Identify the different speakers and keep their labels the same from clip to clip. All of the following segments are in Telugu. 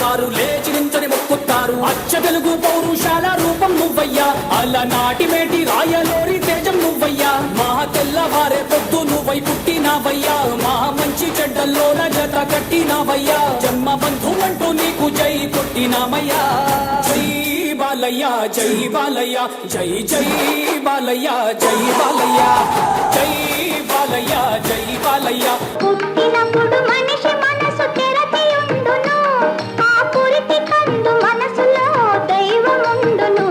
Speaker 1: వారు లేచి నించొని మొక్కుతారు. అచ్చ తెలుగు పౌరుషాల రూపం నువ్వయ్యా, అలనాటి మేటి రాయలోరి తేజం నువ్వయ్యా. మా తెల్లవారే పొద్దు నువ్వై పుట్టినావయ్యా, మా మంచి చెడ్డల్లోన జత కట్టినావయ్యా. జన్మ బంధువంటూ నీకు జై కొట్టినామయ్యా. జై బాలయ్య జై బాలయ్య, జై జై బాలయ్య జై బాలయ్య, జై బాలయ్య జై బాలయ్య.
Speaker 2: పుట్టినప్పుడు మనిషి మనసు తెరతియుండును, ఆ పురిటి కందు మనసులో దైవముండును,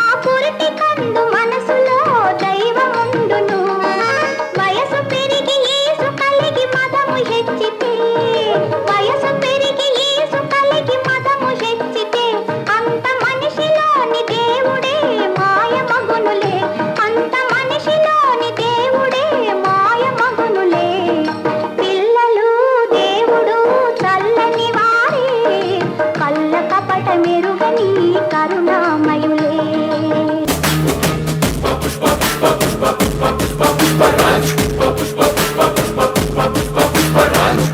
Speaker 2: ఆ పురిటి కందు మనసులో దైవముండును. వయసు పెరిగి యేసు కలిగి మదము హెచ్చితే, వయసు పెరిగి యేసు కలిగి మదము హెచ్చితే, అంత మనిషిలోని దేవుడే మాయ మగునులే, అంత మనిషిలోని దేవుడే మాయ మగునులే. పిల్లలు దేవుడు చల్లని వారే, కళ్ళ కపట మెరుగని కరుణామయులే.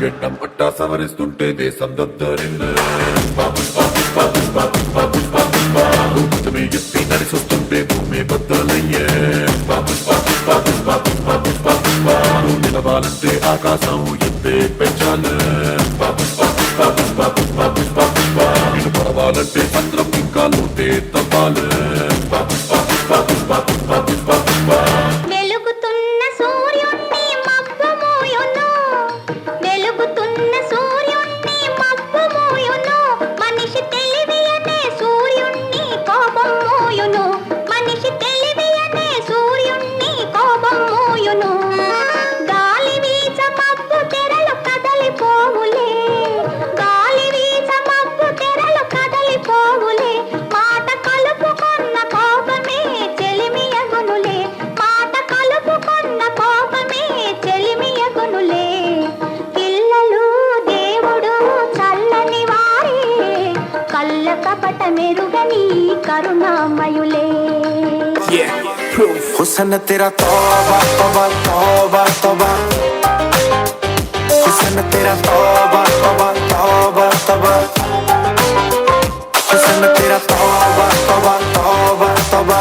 Speaker 3: గెట్టం పట్టా సవరిస్తుంటే దేశం దద్దరిల్లే, చెప్పి నడిచొస్తుంటే భూమి బద్దలయ్యే. నిలవాలంటే ఆకాశం ఎత్తే పెంచాలే, పడవాలంటే చంద్రం ఇంకా లోటే తవ్వాలే.
Speaker 2: వెలుగుతున్న సూర్యుణ్ణి మబ్బు మోయును, వెలుగుతున్న సూర్యుణ్ణి మబ్బు మోయును, మనిషి తెలివి అనే సూర్యుణ్ణి కోపం మోయును, మనిషి తెలివి అనే సూర్యుణ్ణి కోపం మోయును. గాలి వీచ మబ్బు తెరలు కదలిపోవులే, గాలి వీచ మబ్బు తెరలు కదలిపోవులే. మాట కలుపుకున్న కోపమే చెలిమియగునులే, మాట కలుపుకున్న కోపమే చెలిమియగునులే. పిల్లలు దేవుడు చల్లని వారే, కళ్ళ కపట మెరుగని కరుణామయులే.
Speaker 4: हुस्न तेरा तौबा तौबा तौबा तौबा, हुस्न तेरा तौबा तौबा तौबा तौबा, हुस्न तेरा तौबा तौबा तौबा तौबा,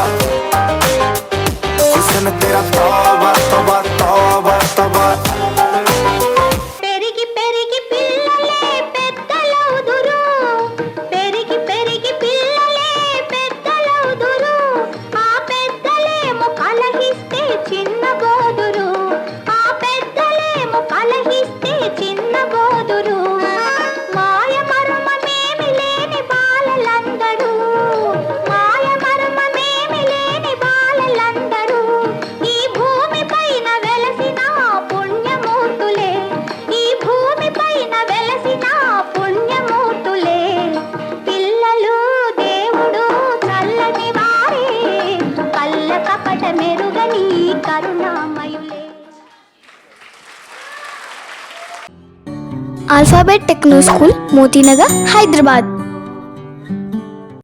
Speaker 4: हुस्न तेरा तौबा तौबा तौबा तौबा.
Speaker 2: పెరిగి పెరిగి పిల్లలే పెద్దలవుదురు, పెరిగి పెరిగి పిల్లలే పెద్దలవుదురు, ఆ పెద్దలేమో కలహిస్తే చిన్నబోదురు, ఆ పెద్దలేమో కలహిస్తే చిన్నబోదురు. మాయ మర్మమేమి లేని బాలలందరూ, మాయ మర్మమేమి లేని బాలలందరూ, ఈ భూమి పైన వెలసిన పుణ్యమూర్తులే, ఈ భూమి పైన వెలసిన పుణ్యమూర్తులే. పిల్లలు దేవుడు చల్లని వారే, కళ్ళ కపట మెరుగని కరుణామయులే.
Speaker 5: Alphabet Techno school Motinagar Hyderabad.